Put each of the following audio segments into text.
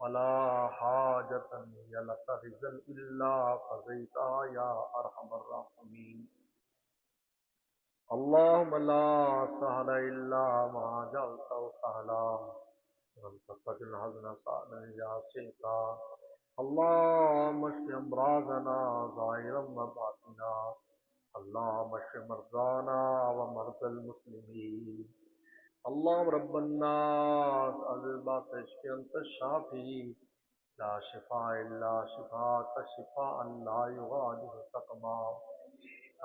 ولا حاجة هي لك رزا إلا قضيتها يا أرحم الراحمين. اللهم لا سهل إلا ما جعلته سهلا وأنت تجعل الحزن سهلا إذا شئت. اللهم اشف أمراضنا ظاهرا وباطنا. اللهم اشف مرضانا ومرضى المسلمين. اللهم رب الناس أذهب اشف أنت الشافي لا شفاء إلا شفاءك شفاء لا يغادر سقما.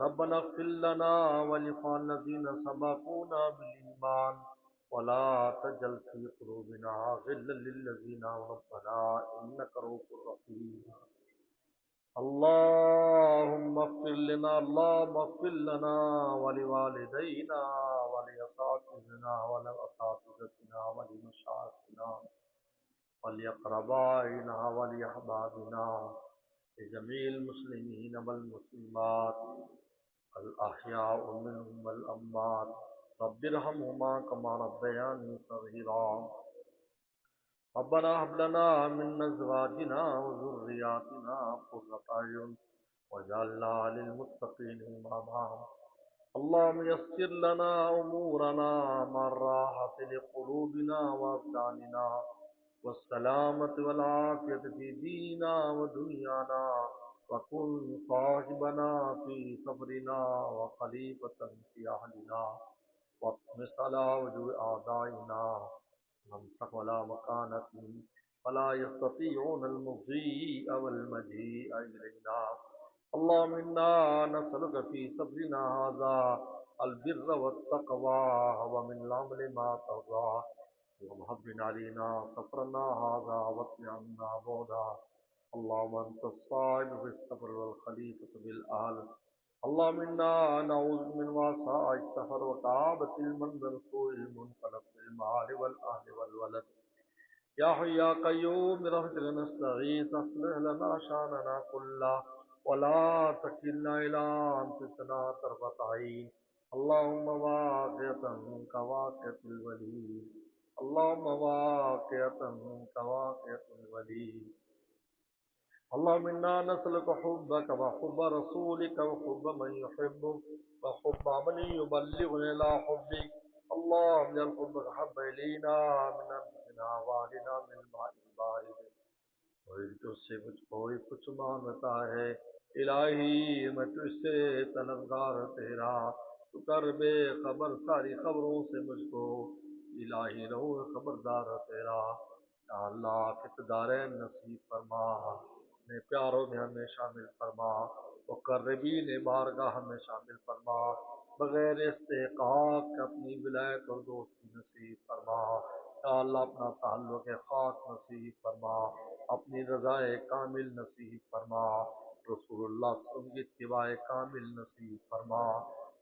ربنا اغفر لنا ولإخواننا الذين سبقونا بالإيمان ولا تجعل في قلوبنا غلا للذين آمنوا ربنا إنك رؤوف رحيم. اللهم اغفر لنا ولوالدينا ولأساتذتنا ولمشايخنا ولأقربائنا ولأحبابنا لجميع المسلمين والمسلمات الأحياء منهم والأموات. رب ارحمهما كما ربياني صغيرا. ربنا هب لنا من أزواجنا وذرياتنا قرة أعين واجعلنا للمتقين إماما. اللهم يسر لنا أمورنا مع الراحة لقلوبنا وأبداننا والسلامة والعافية في ديننا ودنيانا وكن صاحبنا في صبرنا وخليفة في أهلنا واطمس على وجوه أعدائنا وامسك ولا مكانة فلا يستطيعون المضي والمجيء إلينا. اللهم إنا نسألك في صبرنا هذا البر والتقوى ومن العمل ما ترضى وهون علينا صبرنا هذا واطل عنا بعدا. اللهم أنت الصاحب في الصبر والخليفة بالأهل. اللهم إنا نعوذ من وعثاء السفر وكآبة المنزل سوء المنقلب في المال والأهل والولد. يا حي يا قيوم برحمتك نستغيث اصلح لنا شأننا كله ولا تكلنا إلى أنفسنا طرفة عين. اللهم واقعة كواقعة الوليد. اللهم واقعة كواقعة الوليد. اللهم إنا نسألك حبك وحب رسولك وحب من يحبك وحب من يبلغنا إلى حبك. اللهم اجعل حبك حب إلينا من أنفسنا وأهلنا من الماء البارد. کوئی تجھ سے مجھ کوئی کچھ مانگتا ہے الہی میں تجھ سے طلبگار تیرا. تو کر بے خبر ساری خبروں سے مجھ کو الہی رہو خبردار تیرا. یا اللہ فتدارین نصیب فرما اپنے پیاروں میں ہمیں شامل فرما مقربین بارگاہ ہمیں شامل فرما بغیر استحقاق اپنی ولایت اور دوستی نصیب فرما. یا اللہ اپنا تعلق خاص نصیب فرما اپنی رضا کامل نصیب فرما رسول اللہ صلی اللہ علیہ وسلم کی اتباع کامل نصیب فرما.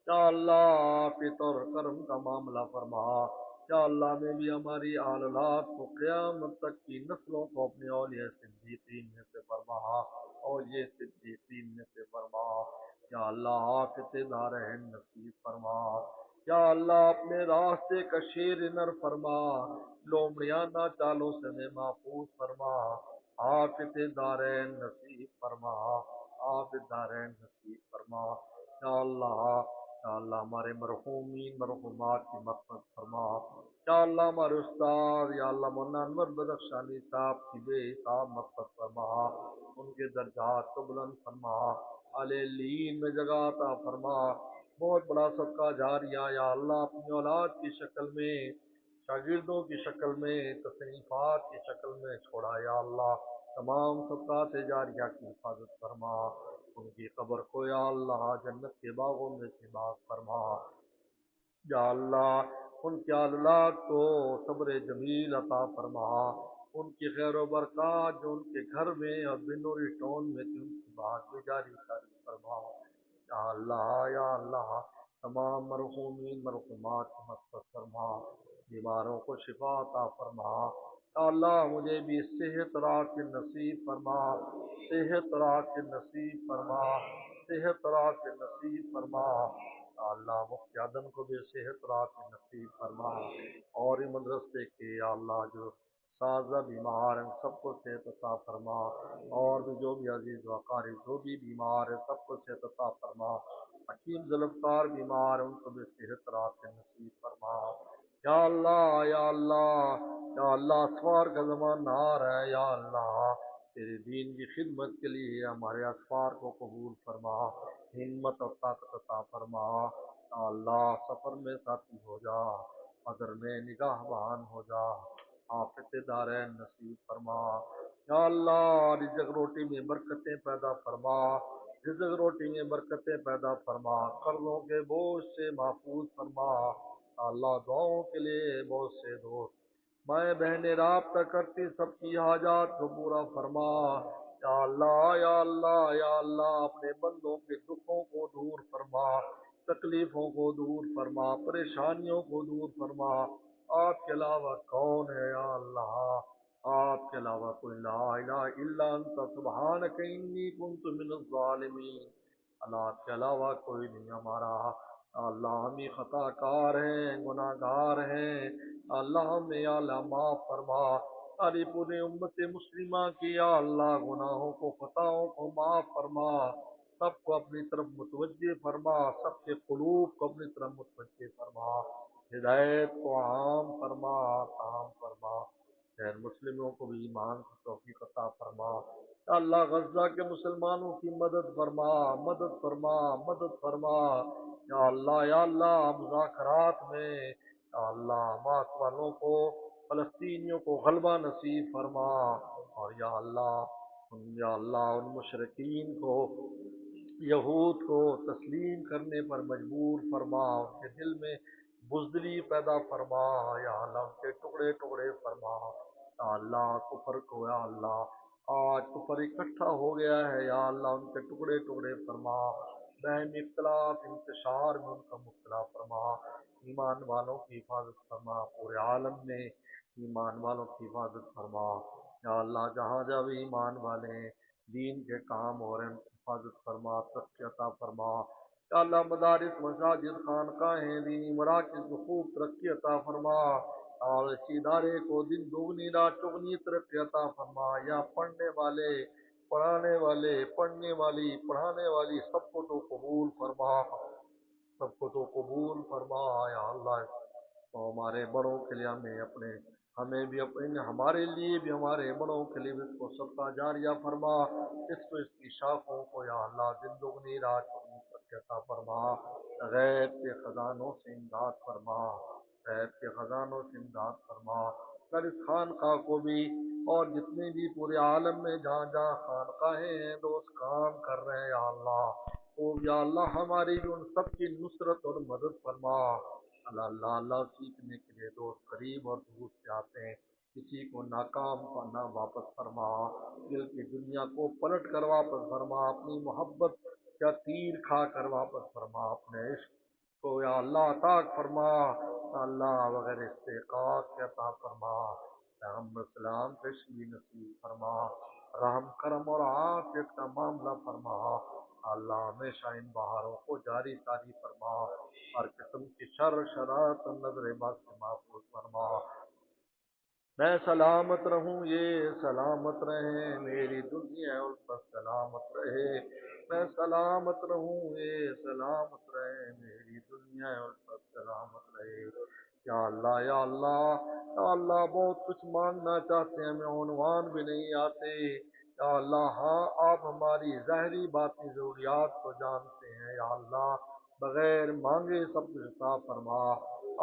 یا اللہ فطر اور کرم کا معاملہ فرما. یا اللہ میں بھی ہماری آل اولاد کو قیامت تک کی نسلوں کو اپنے اولیاء صدیقین میں سے فرما اولیاء صدیقین میں سے فرما. یا اللہ آفت دارین نصیب فرما. یا اللہ اپنے راستے کا شیر نر فرما لومڑیانہ چالوں سے میں محفوظ فرما. آفت دارین نصیب فرما آفت دارین نصیب فرما. یا اللہ ہمارے مرحومین مرحومات کی مغفرت فرما. یا اللہ ہمارے استاد یا اللہ مولانا انور بدخشانی صاحب کی بے حساب مغفرت فرما ان کے درجات کو بلند فرما علی لین میں جگہ عطا فرما. بہت بڑا صدقہ جاریہ یا اللہ اپنی اولاد کی شکل میں شاگردوں کی شکل میں تصنیفات کی شکل میں چھوڑا. یا اللہ تمام صدقات جاریہ کی حفاظت فرما ان کی قبر کو یا اللہ جنت کے باغوں میں سے باغ فرما. یا اللہ ان کے اولاد کو صبر جمیل عطا فرما. ان کی خیر و برکات جو ان کے گھر میں اور بنوری ٹون میں تھی ان کی بات بھی جاری فرما. یا اللہ تمام مرحومین مرحومات کی مغفرت فرما بیماروں کو شفا عطا فرما. یا اللہ مجھے بھی صحت رات کے نصیب فرما صحت رات کے نصیب فرما صحت رات کے نصیب فرما. یا اللہ مفتی اعظم کو بھی صحت رات کے نصیب فرما اور مدرسے کے یا اللہ جو تازہ بیمار ہیں سب کو صحت عطا فرما، اور بھی جو بھی عزیز وقاری جو بھی بیمار ہے سب کو صحت عطا فرما، حکیم ذوالفقار بیمار ہیں ان کو بھی صحت رات نصیب فرما۔ یا اللہ یا اللہ یا اللہ، اسفار کا زمانہ آ رہا ہے، یا اللہ تیرے دین کی خدمت کے لیے ہمارے اسفار کو قبول فرما، ہمت اور طاقت عطا فرما۔ یا اللہ سفر میں ساتھی ہو جا، قدر میں نگاہ بان ہو جا، آفت دارین نصیب فرما۔ یا اللہ رزق روٹی میں برکتیں پیدا فرما، رزق روٹی میں برکتیں پیدا فرما، قرضوں کے بوجھ سے محفوظ فرما۔ یا اللہ دعاؤں کے لیے بہت سے دوست مائیں بہنیں رابطہ کرتی، سب کی حاجات کو پورا فرما۔ یا اللہ یا اللہ یا اللہ اپنے بندوں کے دکھوں کو دور فرما، تکلیفوں کو دور فرما، پریشانیوں کو دور فرما۔ آپ کے علاوہ کون ہے یا اللہ؟ آپ کے علاوہ کوئی لا الہ الا انت سبحانک انی کنت من الظالمین۔ اللہ آپ کے علاوہ کوئی نہیں ہمارا۔ اللہ ہم ہی خطا کار ہیں، گناہ گار ہیں، اللہ ہمیں یا اللہ معاف فرما۔ ساری پوری امت مسلمہ کی یا اللہ گناہوں کو خطاؤں کو معاف فرما، سب کو اپنی طرف متوجہ فرما، سب کے قلوب کو اپنی طرف متوجہ فرما، ہدایت کو عام فرما، عام فرما، غیر مسلموں کو بھی ایمان کی توفیق عطا فرما۔ یا اللہ غزہ کے مسلمانوں کی مدد فرما، مدد فرما، مدد فرما۔ یا اللہ یا اللہ مذاکرات میں یا اللہ حماس والوں کو، فلسطینیوں کو غلبہ نصیب فرما، اور یا اللہ ان مشرکین کو، یہود کو تسلیم کرنے پر مجبور فرما، ان کے دل میں بزدلی پیدا فرما، یا اللہ ان کے ٹکڑے ٹکڑے فرما۔ یا اللہ کفر کو یا اللہ آج کفر اکٹھا ہو گیا ہے، یا اللہ ان کے ٹکڑے ٹکڑے فرما، بہم اختلاف انتشار میں ان کا مبتلا فرما، ایمان والوں کی حفاظت فرما، پورے عالم میں ایمان والوں کی حفاظت فرما۔ یا اللہ جہاں جہاں بھی ایمان والے ہیں، دین کے کام ہو رہے ہیں، حفاظت فرما، ترقی عطا فرما۔ یا اللہ مدارس مساجد خانقاہیں دینی مراکز کو خوب ترقی عطا فرما، اور اس ادارے کو دن دوگنی رات چگنی ترقی عطا فرما۔ یا پڑھنے والے، پڑھانے والے، پڑھنے والی، پڑھانے والی سب کو تو قبول فرما، سب کو تو قبول فرما۔ یا اللہ تو ہمارے بڑوں کے لیے ہمیں بھی اپنے، ہمارے لیے بھی، ہمارے بڑوں کے لیے بھی اس کو صدقہ جاریہ فرما، اس کو اس کی شاخوں کو یا اللہ زندگنی رات چگنی ترقی عطا فرما، غیب کے خزانوں سے امداد فرما، غیب کے خزانوں سے امداد فرما۔ کر اس خانقاہ کو بھی اور جتنے بھی پورے عالم میں جہاں جہاں خانقاہیں ہیں دوست کام کر رہے ہیں یا اللہ تو یا اللہ ہماری بھی ان سب کی نصرت اور مدد فرما۔ اللہ اللہ اللہ سیکھنے کے لیے دوست قریب اور دور سے آتے ہیں، کسی کو ناکام کرنا واپس فرما، دل کی دنیا کو پلٹ کر واپس فرما، اپنی محبت کا تیر کھا کر واپس فرما، اپنے عشق کو یا اللہ عطا فرما، اللہ وغیر استحقاق کے عطا فرما، رحم السلام کشمی نصیب فرما، رحم کرم اور عافیت کا معاملہ فرما۔ اللہ ہمیشہ ان بہاروں کو جاری ساری فرما، ہر قسم کی شر شرارت اور نظر بد سے محفوظ فرما۔ میں سلامت رہوں یہ سلامت رہیں، میری دنیا الفت سلامت رہے، میں سلامت رہوں یہ سلامت رہے، میری دنیا الفت سلامت رہے۔ یا اللہ یا اللہ یا اللہ بہت کچھ مانگنا چاہتے ہیں، ہمیں عنوان بھی نہیں آتے، یا اللہ ہاں آپ ہماری ظاہری باطنی ضروریات کو جانتے ہیں، یا اللہ بغیر مانگے سب کچھ عطا فرما۔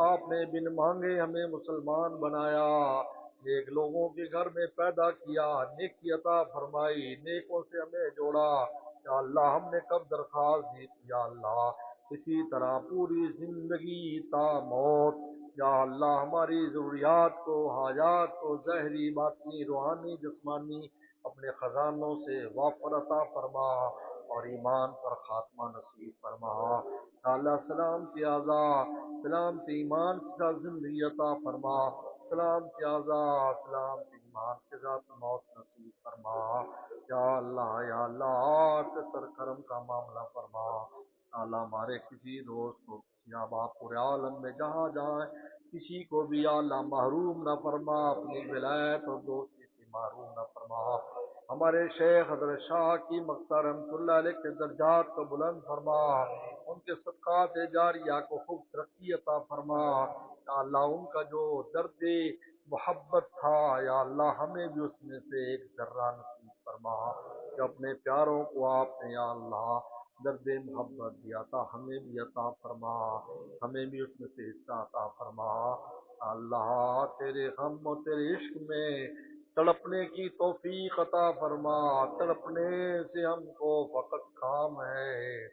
آپ نے بن مانگے ہمیں مسلمان بنایا، نیک لوگوں کے گھر میں پیدا کیا، نیکی عطا فرمائی، نیکوں سے ہمیں جوڑا، یا اللہ ہم نے کب درخواست دی تھی یا اللہ اسی طرح پوری زندگی تا موت یا اللہ ہماری ضروریات کو، حاجات کو، ظاہری باطنی روحانی جسمانی اپنے خزانوں سے وافر عطا فرما، اور ایمان پر خاتمہ نصیب فرما۔ یا اللہ سلام کی آزاد، سلام کی ایمان کے ساتھ زندگی عطا فرما، سلام کی آزاد، سلام کی ایمان کے ساتھ موت نصیب فرما۔ یا اللہ آپ کے سر کرم کا معاملہ فرما۔ یا اللہ ہمارے کسی دوست کو یا باپ پورے عالم میں جہاں جہاں کسی کو بھی یا اللہ محروم نہ فرما، اپنی ولایت اور دوستی سے محروم نہ فرما۔ ہمارے شیخ حضرت شاہ کی مقدار رحمۃ اللہ علیہ کے درجات کو بلند فرما، ان کے صدقات جاریہ کو خوب ترقی عطا فرما۔ یا اللہ ان کا جو درد محبت تھا یا اللہ ہمیں بھی اس میں سے ایک ذرہ نصیب فرما، کہ اپنے پیاروں کو آپ نے یا اللہ درد محبت دیا تھا، ہمیں بھی عطا فرما، ہمیں بھی اس میں سے حصہ عطا فرما۔ اللہ تیرے غم و تیرے عشق میں تڑپنے کی توفیق عطا فرما، تڑپنے سے ہم کو فقط کام ہے،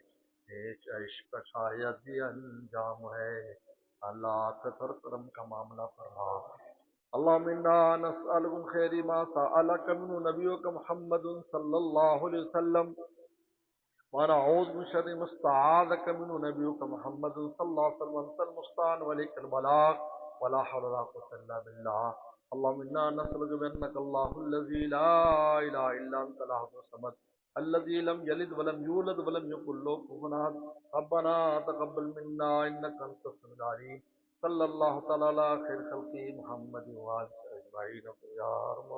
ایک عشق کا شاید یہ انجام ہے۔ اللہ کثر کرم کا معاملہ فرما۔ اللهم انا نسألك من خير ما سألك منه نبيك محمد صلى الله عليه وسلم، ونعوذ من شر ما استعاذك منه نبيك محمد صلى الله عليه وسلم، انت المستعان وعليك البلاغ ولا حول ولا قوة الا بالله۔ اللهم انا نسألك بأنك الله الذي لا اله الا انت الاحد الصمد الذي لم يلد ولم يولد ولم يكن له كفوا احد، ربنا تقبل منا انك انت السميع العليم۔ صلی اللہ تعالی علی خیر خلقہ محمد وآلہ اجمعین۔ یا رب